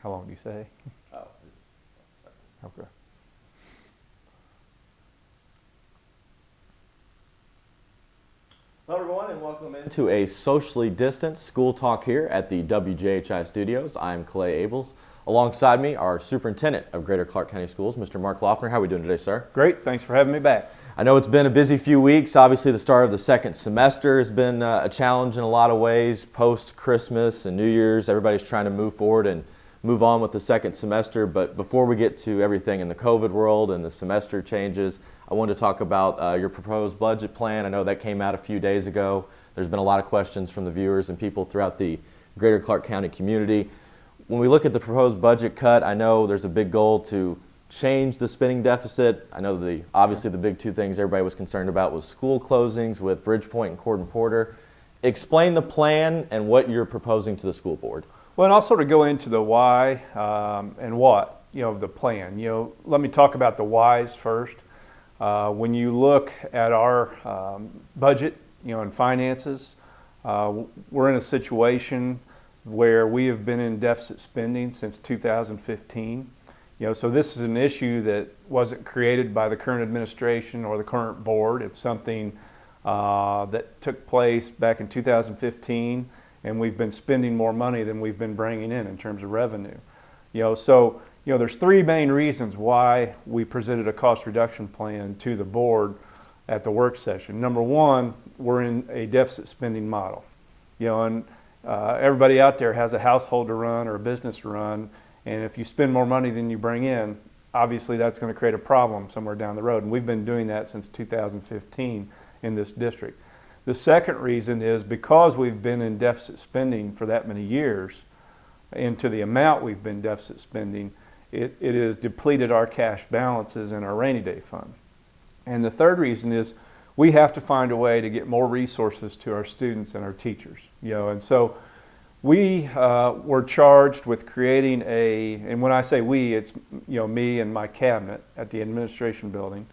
How long do you say? Oh. Okay. Hello everyone and welcome into a socially distanced school talk here at the WJHI studios. I'm Clay Abels. Alongside me, our superintendent of Greater Clark County Schools, Mr. Mark Laughner. How are we doing today, sir? Great, thanks for having me back. I know it's been a busy few weeks. Obviously, the start of the second semester has been a challenge in a lot of ways. Post-Christmas and New Year's, everybody's trying to move forward and move on with the second semester. But before we get to everything in the COVID world and the semester changes, I wanted to talk about your proposed budget plan. I know that came out a few days ago. There's been a lot of questions from the viewers and people throughout the Greater Clark County community. When we look at the proposed budget cut, I know there's a big goal to change the spending deficit. I know obviously the big two things everybody was concerned about was school closings with Bridgepoint and Corden Porter. Explain the plan and what you're proposing to the school board. Well, and I'll sort of go into the why and what, of the plan. Let me talk about the whys first. When you look at our budget, and finances, we're in a situation where we have been in deficit spending since 2015. So this is an issue that wasn't created by the current administration or the current board. It's something that took place back in 2015, and we've been spending more money than we've been bringing in terms of revenue. There's three main reasons why we presented a cost reduction plan to the board at the work session. Number one, we're in a deficit spending model. And everybody out there has a household to run or a business to run, and if you spend more money than you bring in, obviously that's going to create a problem somewhere down the road, and we've been doing that since 2015 in this district. The second reason is because we've been in deficit spending for that many years, and to the amount we've been deficit spending, it has depleted our cash balances in our rainy day fund. And the third reason is we have to find a way to get more resources to our students and our teachers. And so we were charged with creating and when I say we, it's me and my cabinet at the administration building.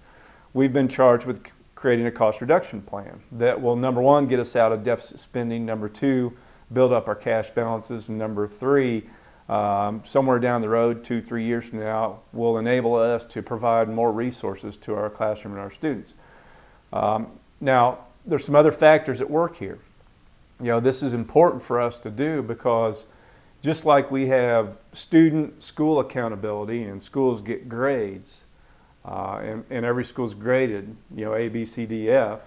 We've been charged with creating a cost reduction plan that will, number one, get us out of deficit spending, number two, build up our cash balances, and number three, somewhere down the road, 2-3 years from now, will enable us to provide more resources to our classroom and our students. Now, there's some other factors at work here. This is important for us to do because just like we have school accountability and schools get grades, and every school's graded, A, B, C, D, F,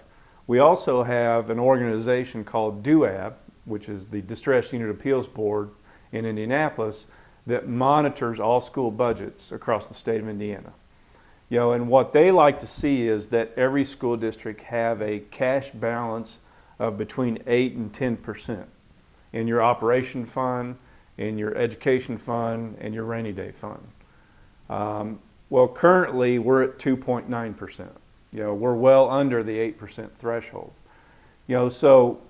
we also have an organization called DUAB, which is the Distress Unit Appeals Board in Indianapolis, that monitors all school budgets across the state of Indiana. And what they like to see is that every school district have a cash balance of between 8 and 10% in your operation fund, in your education fund, and your rainy day fund. Well, currently we're at 2.9%. We're well under the 8% threshold. So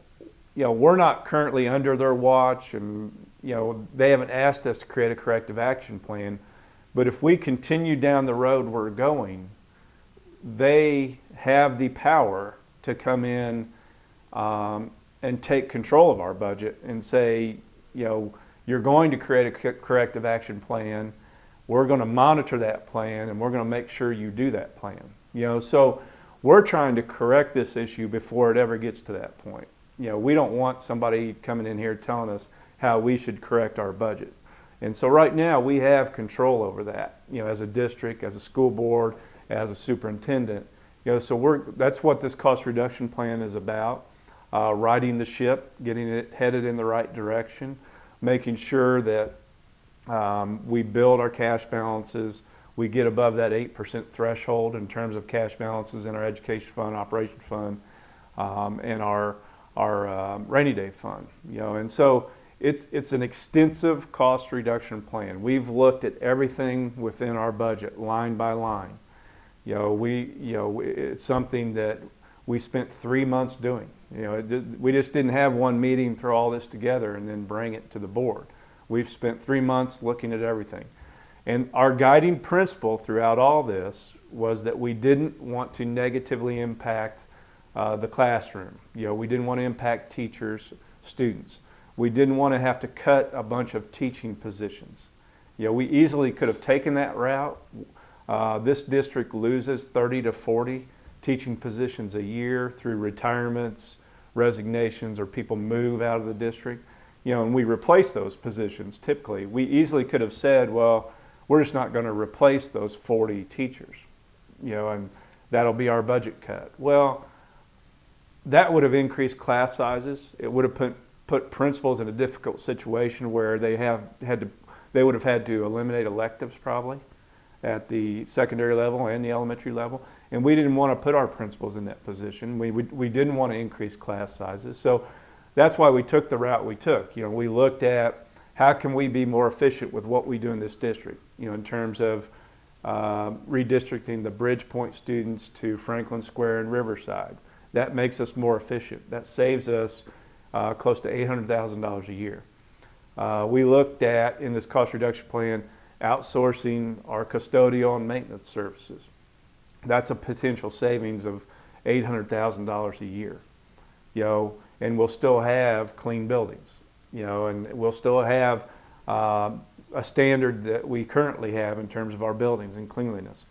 we're not currently under their watch, and they haven't asked us to create a corrective action plan. But if we continue down the road we're going, they have the power to come in and take control of our budget and say, you're going to create a corrective action plan. We're going to monitor that plan, and we're going to make sure you do that plan. So we're trying to correct this issue before it ever gets to that point. We don't want somebody coming in here telling us how we should correct our budget. And so right now we have control over that, as a district, as a school board, as a superintendent. So that's what this cost reduction plan is about, righting the ship, getting it headed in the right direction, making sure that we build our cash balances, we get above that 8% threshold in terms of cash balances in our education fund, operation fund, and our rainy day fund. And so it's an extensive cost reduction plan. We've looked at everything within our budget, line by line. It's something that we spent 3 months doing. We just didn't have one meeting, throw all this together, and then bring it to the board. We've spent 3 months looking at everything. And our guiding principle throughout all this was that we didn't want to negatively impact the classroom. We didn't want to impact teachers, students. We didn't want to have to cut a bunch of teaching positions. We easily could have taken that route. This district loses 30 to 40 teaching positions a year through retirements, resignations, or people move out of the district. And we replace those positions typically. We easily could have said, well, we're just not going to replace those 40 teachers, and that'll be our budget cut. Well, that would have increased class sizes. It would have put principals in a difficult situation where they would have had to eliminate electives probably at the secondary level and the elementary level. And we didn't want to put our principals in that position. We didn't want to increase class sizes. So that's why we took the route we took. We looked at how can we be more efficient with what we do in this district, in terms of redistricting the Bridgepoint students to Franklin Square and Riverside. That makes us more efficient. That saves us close to $800,000 a year. We looked at, in this cost reduction plan, outsourcing our custodial and maintenance services. That's a potential savings of $800,000 a year. And we'll still have clean buildings, and we'll still have a standard that we currently have in terms of our buildings and cleanliness.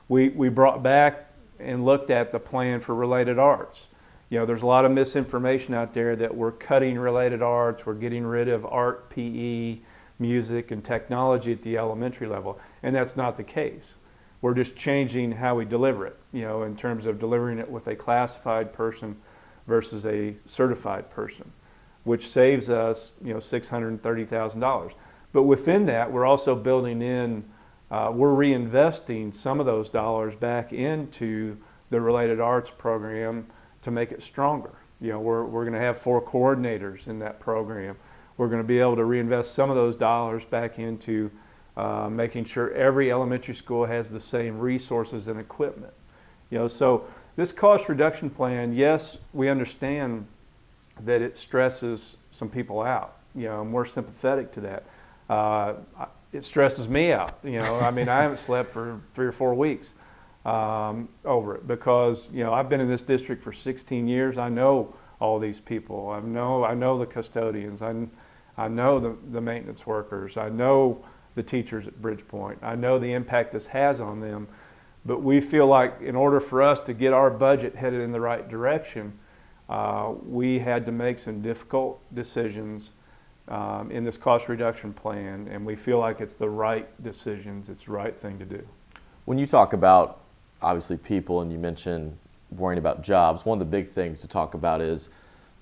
We brought back and looked at the plan for related arts. There's a lot of misinformation out there that we're cutting related arts, we're getting rid of art, PE, music, and technology at the elementary level, and that's not the case. We're just changing how we deliver it, in terms of delivering it with a classified person versus a certified person, which saves us, $630,000. But within that, we're also building in, we're reinvesting some of those dollars back into the related arts program to make it stronger. We're going to have 4 coordinators in that program. We're going to be able to reinvest some of those dollars back into making sure every elementary school has the same resources and equipment. So this cost reduction plan, yes, we understand that it stresses some people out. I'm more sympathetic to that. It stresses me out. I haven't slept for 3 or 4 weeks over it because, I've been in this district for 16 years. I know all these people. I know the custodians. I know the maintenance workers. I know the teachers at Bridgepoint. I know the impact this has on them. But we feel like in order for us to get our budget headed in the right direction, we had to make some difficult decisions in this cost reduction plan, and we feel like it's the right decisions, it's the right thing to do. When you talk about, obviously, people, and you mentioned worrying about jobs, one of the big things to talk about is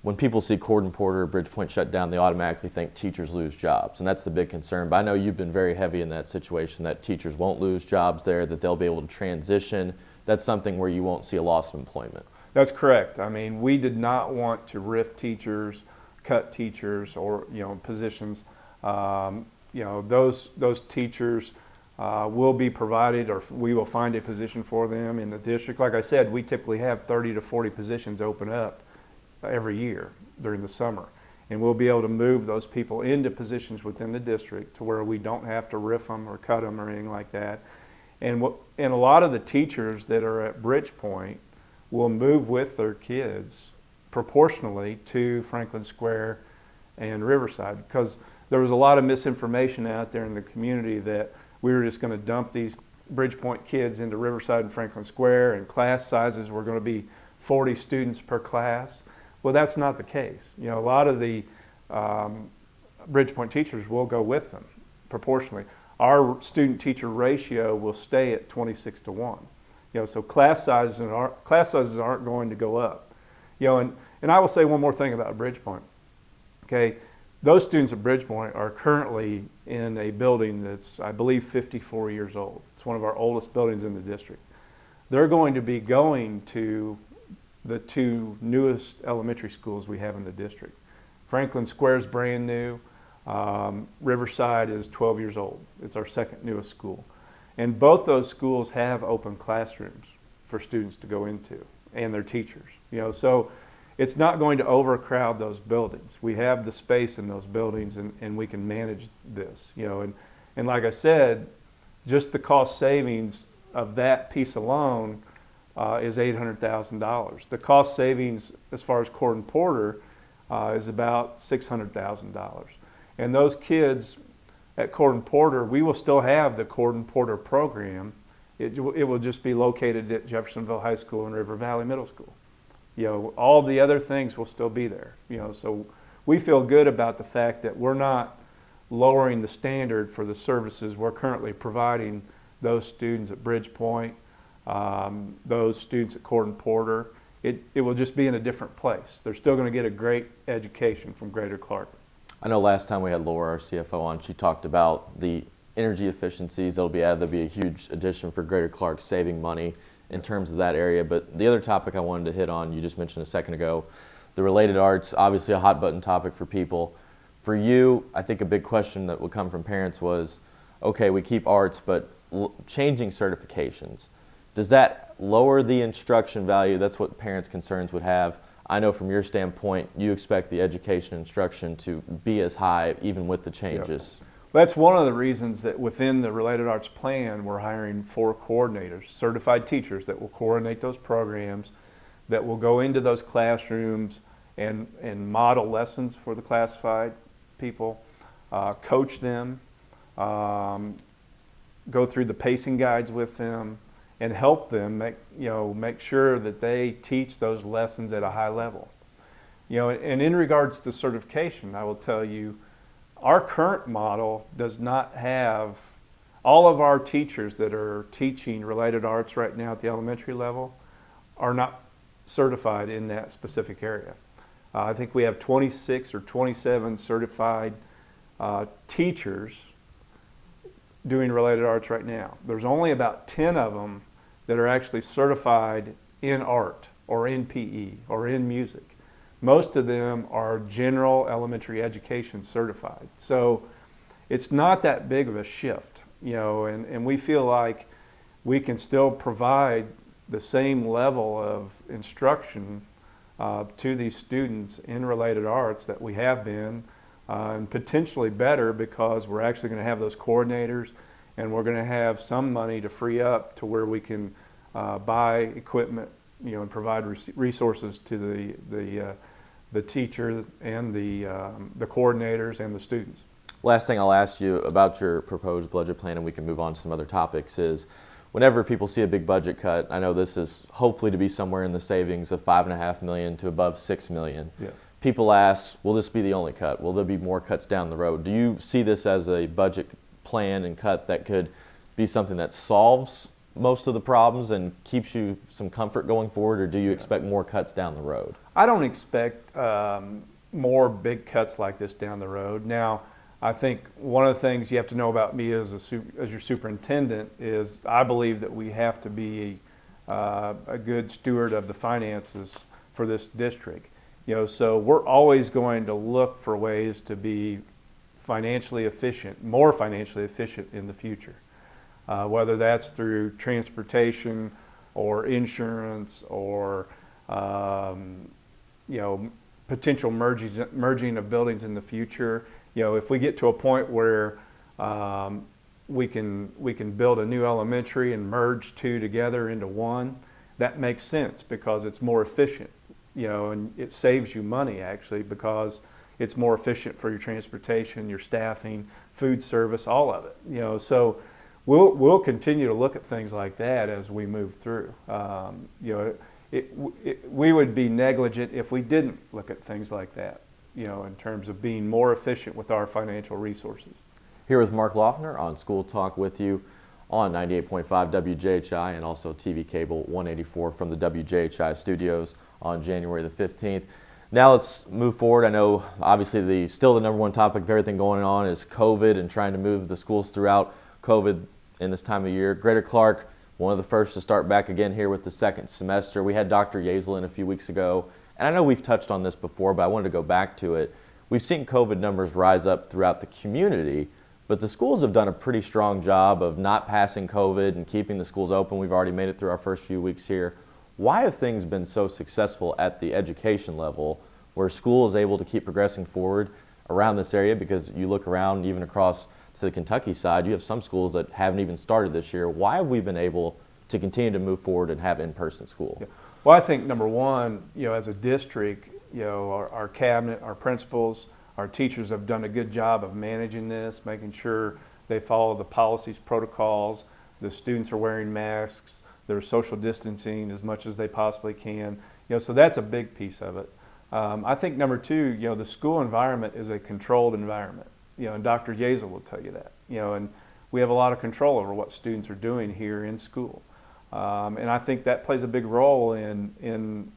when people see Cord and Porter, Bridgepoint shut down, they automatically think teachers lose jobs, and that's the big concern. But I know you've been very heavy in that situation, that teachers won't lose jobs there, that they'll be able to transition. That's something where you won't see a loss of employment. That's correct. We did not want to RIF teachers, cut teachers, or positions. Those teachers will be provided, or we will find a position for them in the district. Like I said, we typically have 30 to 40 positions open up every year during the summer, and we'll be able to move those people into positions within the district to where we don't have to RIF them or cut them or anything like that. And a lot of the teachers that are at Bridgepoint will move with their kids proportionally to Franklin Square and Riverside, because there was a lot of misinformation out there in the community that we were just going to dump these Bridgepoint kids into Riverside and Franklin Square, and class sizes were going to be 40 students per class. Well, that's not the case. A lot of the Bridgepoint teachers will go with them proportionally. Our student-teacher ratio will stay at 26 to 1. So class sizes aren't going to go up. And I will say one more thing about Bridgepoint. Okay, those students at Bridgepoint are currently in a building that's, I believe, 54 years old. It's one of our oldest buildings in the district. They're going to be going to the 2 newest elementary schools we have in the district. Franklin Square is brand new. Riverside is 12 years old. It's our 2nd newest school. And both those schools have open classrooms for students to go into and their teachers. So it's not going to overcrowd those buildings. We have the space in those buildings, and we can manage this. And like I said, just the cost savings of that piece alone is $800,000. The cost savings as far as Cord and Porter is about $600,000. And those kids at Cord and Porter, we will still have the Cord and Porter program. It will just be located at Jeffersonville High School and River Valley Middle School. All the other things will still be there. So we feel good about the fact that we're not lowering the standard for the services we're currently providing those students at Bridgepoint, those students at Cord and Porter. It will just be in a different place. They're still going to get a great education from Greater Clark. I know last time we had Laura, our CFO, on, she talked about the energy efficiencies that'll be added. That'll be a huge addition for Greater Clark, saving money in terms of that area. But the other topic I wanted to hit on, you just mentioned a second ago, the related arts, obviously a hot button topic for people. For you, I think a big question that would come from parents was, okay, we keep arts, but changing certifications, does that lower the instruction value? That's what parents' concerns would have. I know from your standpoint, you expect the education instruction to be as high even with the changes. Yep. That's one of the reasons that within the Related Arts plan, we're hiring 4 coordinators, certified teachers that will coordinate those programs, that will go into those classrooms and model lessons for the classified people, coach them, go through the pacing guides with them, and help them make sure that they teach those lessons at a high level. And in regards to certification, I will tell you, our current model does not have all of our teachers that are teaching related arts right now at the elementary level are not certified in that specific area. I think we have 26 or 27 certified teachers doing related arts right now. There's only about 10 of them that are actually certified in art or in PE or in music. Most of them are general elementary education certified. So it's not that big of a shift, and we feel like we can still provide the same level of instruction to these students in related arts that we have been, and potentially better, because we're actually going to have those coordinators, and we're going to have some money to free up to where we can buy equipment, and provide resources to the teacher and the coordinators and the students. Last thing I'll ask you about your proposed budget plan, and we can move on to some other topics, is whenever people see a big budget cut, I know this is hopefully to be somewhere in the savings of $5.5 million to above $6 million. Yeah. People ask, will this be the only cut? Will there be more cuts down the road? Do you see this as a budget plan and cut that could be something that solves most of the problems and keeps you some comfort going forward, or do you expect more cuts down the road? I don't expect more big cuts like this down the road. Now, I think one of the things you have to know about me as your superintendent is I believe that we have to be a good steward of the finances for this district. So we're always going to look for ways to be financially efficient, more financially efficient in the future. Whether that's through transportation or insurance or potential merging of buildings in the future. If we get to a point where we can build a new elementary and merge 2 together into one, that makes sense because it's more efficient. And it saves you money actually, because it's more efficient for your transportation, your staffing, food service, all of it. So we'll continue to look at things like that as we move through. We would be negligent if we didn't look at things like that, in terms of being more efficient with our financial resources. Here with Mark Laughner on School Talk with you on 98.5 WJHI and also TV Cable 184 from the WJHI studios on January the 15th. Now let's move forward. I know obviously still the number one topic of everything going on is COVID and trying to move the schools throughout COVID in this time of year. Greater Clark, one of the first to start back again here with the second semester. We had Dr. Yazel in a few weeks ago, and I know we've touched on this before, but I wanted to go back to it. We've seen COVID numbers rise up throughout the community, but the schools have done a pretty strong job of not passing COVID and keeping the schools open. We've already made it through our first few weeks here. Why have things been so successful at the education level where school is able to keep progressing forward around this area? Because you look around even across to the Kentucky side, you have some schools that haven't even started this year. Why have we been able to continue to move forward and have in-person school? Yeah. Well, I think number one, as a district, our cabinet, our principals, Our teachers have done a good job of managing this, making sure they follow the policies, protocols. The students are wearing masks. They're social distancing as much as they possibly can. So that's a big piece of it. I think number two, the school environment is a controlled environment. And Dr. Yazel will tell you that. And we have a lot of control over what students are doing here in school. And I think that plays a big role in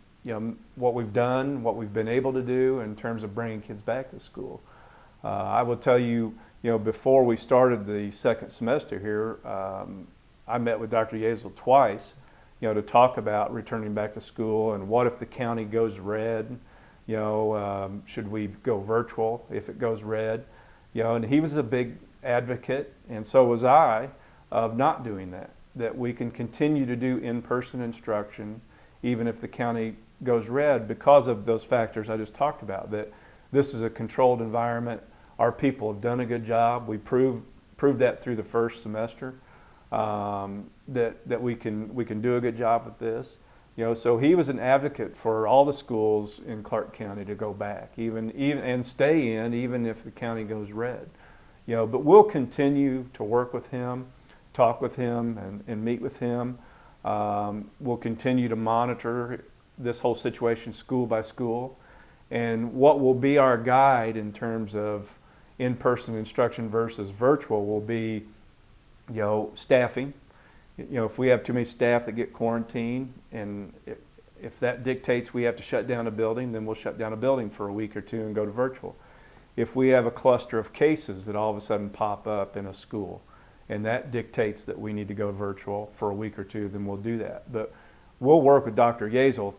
what we've done, what we've been able to do in terms of bringing kids back to school. I will tell you, before we started the second semester here, I met with Dr. Yazel twice, to talk about returning back to school and what if the county goes red, should we go virtual if it goes red, and he was a big advocate, and so was I, of not doing that we can continue to do in-person instruction even if the county goes red because of those factors I just talked about, that this is a controlled environment. Our people have done a good job. We proved that through the first semester, that we can do a good job with this. So he was an advocate for all the schools in Clark County to go back, even and stay in even if the county goes red. But we'll continue to work with him, talk with him, and meet with him. We'll continue to monitor this whole situation school by school, and what will be our guide in terms of in-person instruction versus virtual will be, staffing. If we have too many staff that get quarantined, and if that dictates we have to shut down a building, then we'll shut down a building for a week or two and go to virtual. If we have a cluster of cases that all of a sudden pop up in a school, and that dictates that we need to go virtual for a week or two, then we'll do that. But we'll work with Dr. Yazel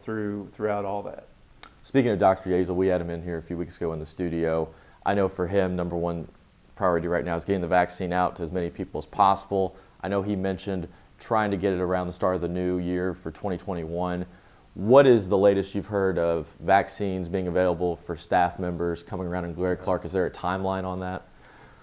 throughout all that. Speaking of Dr. Yazel, we had him in here a few weeks ago in the studio. I know for him, number one priority right now is getting the vaccine out to as many people as possible. I know he mentioned trying to get it around the start of the new year for 2021. What is the latest you've heard of vaccines being available for staff members coming around in Greater Clark? Is there a timeline on that?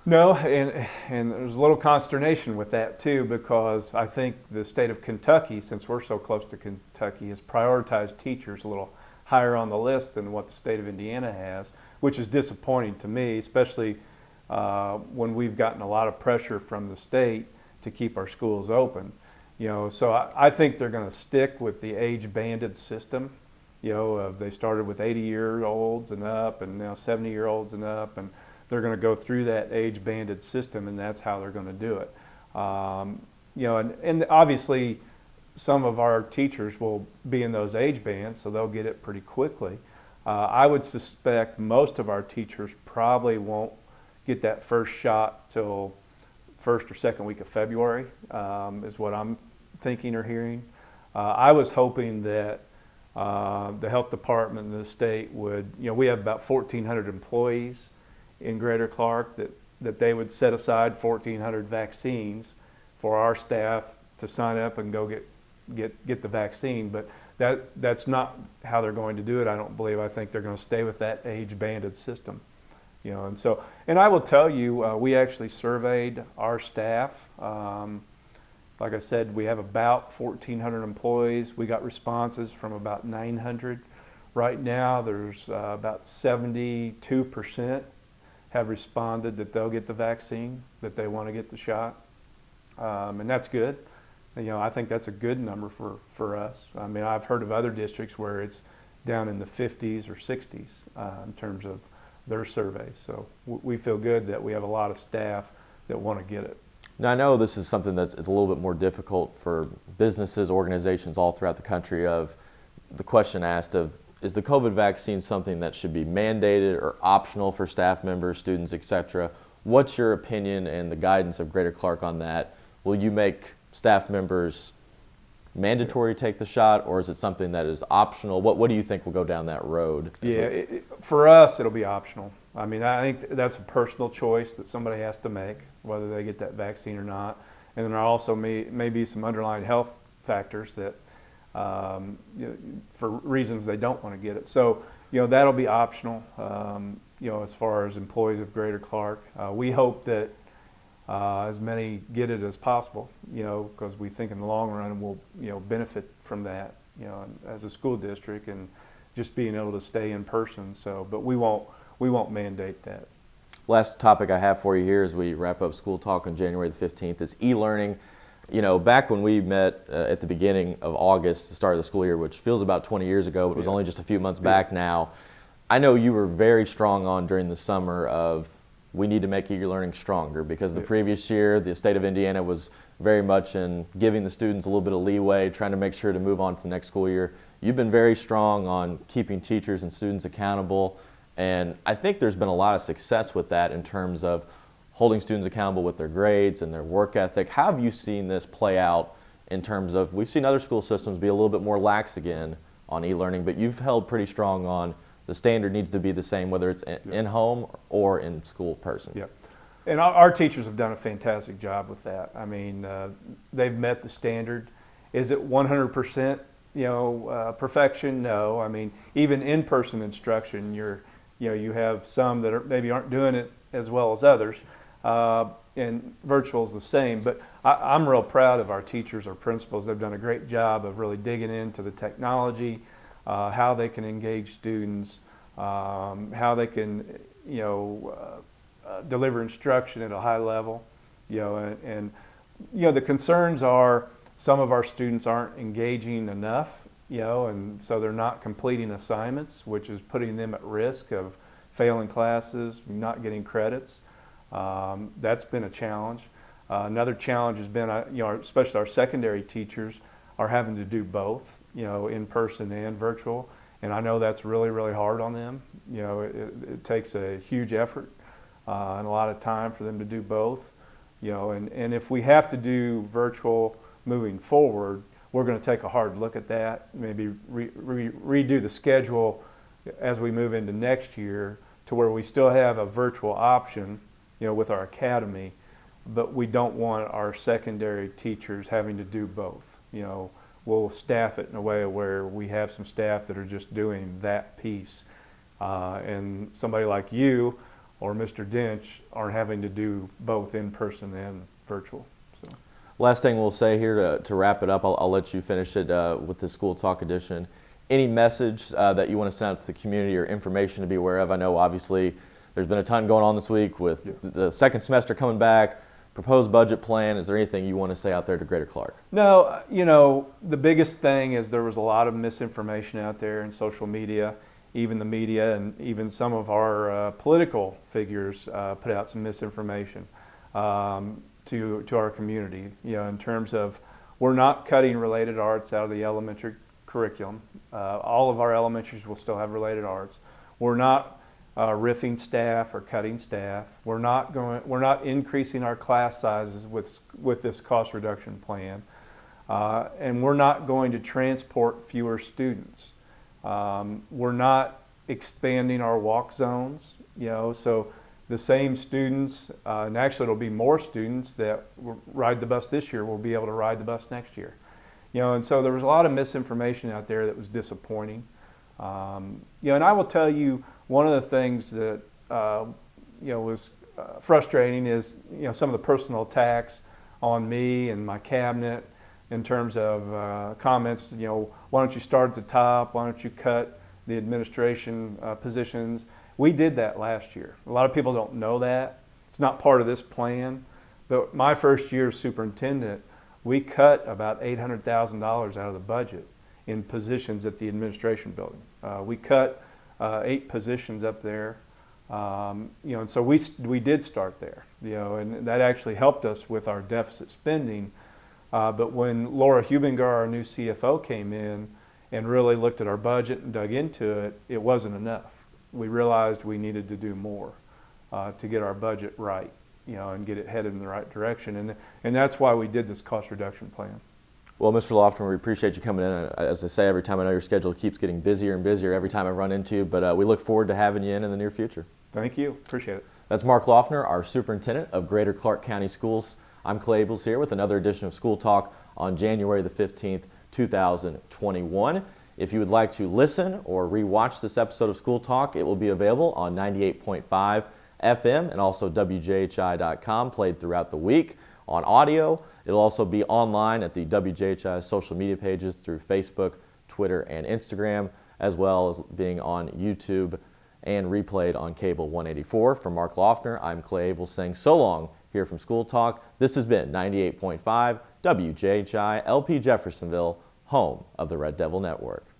No, and there's a little consternation with that too, because I think the state of Kentucky, since we're so close to Kentucky, has prioritized teachers a little higher on the list than what the state of Indiana has, which is disappointing to me, especially when we've gotten a lot of pressure from the state to keep our schools open. So I think they're going to stick with the age-banded system. They started with 80-year-olds and up, and now 70-year-olds and up, and they're going to go through that age-banded system, and that's how they're going to do it. And obviously, some of our teachers will be in those age bands, so they'll get it pretty quickly. I would suspect most of our teachers probably won't get that first shot till first or second week of February, is what I'm thinking or hearing. I was hoping that the health department and the state would, we have about 1,400 employees in Greater Clark, that they would set aside 1,400 vaccines for our staff to sign up and go get the vaccine. But that's not how they're going to do it, I don't believe. I think they're going to stay with that age-banded system. And I will tell you, we actually surveyed our staff. Like I said, we have about 1,400 employees. We got responses from about 900. Right now, there's about 72% have responded that they'll get the vaccine, that they want to get the shot. And that's good. I think that's a good number for us. I mean, I've heard of other districts where it's down in the 50s or 60s in terms of their surveys. So we feel good that we have a lot of staff that want to get it. Now, I know this is something that's a little bit more difficult for businesses, organizations all throughout the country. Of the question asked of, is the COVID vaccine something that should be mandated or optional for staff members, students, etc.? What's your opinion and the guidance of Greater Clark on that? Will you make staff members mandatory to take the shot, or is it something that is optional? What do you think will go down that road? Yeah, for us, it'll be optional. I mean, I think that's a personal choice that somebody has to make, whether they get that vaccine or not. And there also may be some underlying health factors that, for reasons they don't want to get it. So, that'll be optional, as far as employees of Greater Clark. We hope that as many get it as possible, because we think in the long run we'll, benefit from that, as a school district and just being able to stay in person. So, but we won't we won't mandate that. Last topic I have for you here as we wrap up School Talk on January the 15th is e-learning. You know, back when we met at the beginning of August, the start of the school year, which feels about 20 years ago, but it was only just a few months back now, I know you were very strong on during the summer of we need to make e-learning stronger because the previous year, the state of Indiana was very much in giving the students a little bit of leeway, trying to make sure to move on to the next school year. You've been very strong on keeping teachers and students accountable, and I think there's been a lot of success with that in terms of holding students accountable with their grades and their work ethic. How have you seen this play out in terms of, we've seen other school systems be a little bit more lax again on e-learning, but you've held pretty strong on the standard needs to be the same whether it's in home or in school person. Yeah. And our teachers have done a fantastic job with that. I mean, they've met the standard. Is it 100%, perfection? No. I mean, even in-person instruction, you have some that maybe aren't doing it as well as others, and virtual is the same. But I'm real proud of our teachers, our principals. They've done a great job of really digging into the technology, how they can engage students, how they can, deliver instruction at a high level, and the concerns are some of our students aren't engaging enough, and so they're not completing assignments, which is putting them at risk of failing classes, not getting credits. That's been a challenge. Another challenge has been, especially our secondary teachers are having to do both, in person and virtual, and I know that's really, really hard on them. It takes a huge effort and a lot of time for them to do both, and if we have to do virtual moving forward, we're going to take a hard look at that, maybe redo the schedule as we move into next year to where we still have a virtual option, with our academy, but we don't want our secondary teachers having to do both. We'll staff it in a way where we have some staff that are just doing that piece, and somebody like you or Mr. Dench aren't having to do both in person and virtual. So. Last thing we'll say here to wrap it up, I'll let you finish it with the School Talk edition. Any message that you want to send out to the community or information to be aware of? I know obviously there's been a ton going on this week with the second semester coming back, proposed budget plan. Is there anything you want to say out there to Greater Clark? No, the biggest thing is there was a lot of misinformation out there in social media, even the media and even some of our political figures put out some misinformation to our community, in terms of we're not cutting related arts out of the elementary curriculum. All of our elementaries will still have related arts. We're not riffing staff or cutting staff. We're not increasing our class sizes with this cost reduction plan, and we're not going to transport fewer students. We're not expanding our walk zones, so the same students, and actually it'll be more students that ride the bus this year will be able to ride the bus next year. And so there was a lot of misinformation out there that was disappointing. And I will tell you, one of the things that was frustrating is some of the personal attacks on me and my cabinet in terms of comments. Why don't you start at the top? Why don't you cut the administration positions? We did that last year. A lot of people don't know that. It's not part of this plan. But my first year as superintendent, we cut about $800,000 out of the budget in positions at the administration building. We cut 8 positions up there, and so we did start there, and that actually helped us with our deficit spending. But when Laura Hubinger, our new CFO, came in and really looked at our budget and dug into it, it wasn't enough. We realized we needed to do more to get our budget right, and get it headed in the right direction, and that's why we did this cost reduction plan. Well, Mr. Laughner, we appreciate you coming in. As I say every time, I know your schedule keeps getting busier and busier every time I run into you, but we look forward to having you in the near future. Thank you. Appreciate it. That's Mark Laughner, our Superintendent of Greater Clark County Schools. I'm Clay Abels here with another edition of School Talk on January the 15th, 2021. If you would like to listen or rewatch this episode of School Talk, it will be available on 98.5 FM and also WJHI.com, played throughout the week on audio. It'll also be online at the WJHI social media pages through Facebook, Twitter, and Instagram, as well as being on YouTube and replayed on Cable 184. For Mark Laughner, I'm Clay Abel saying so long here from School Talk. This has been 98.5 WJHI LP Jeffersonville, home of the Red Devil Network.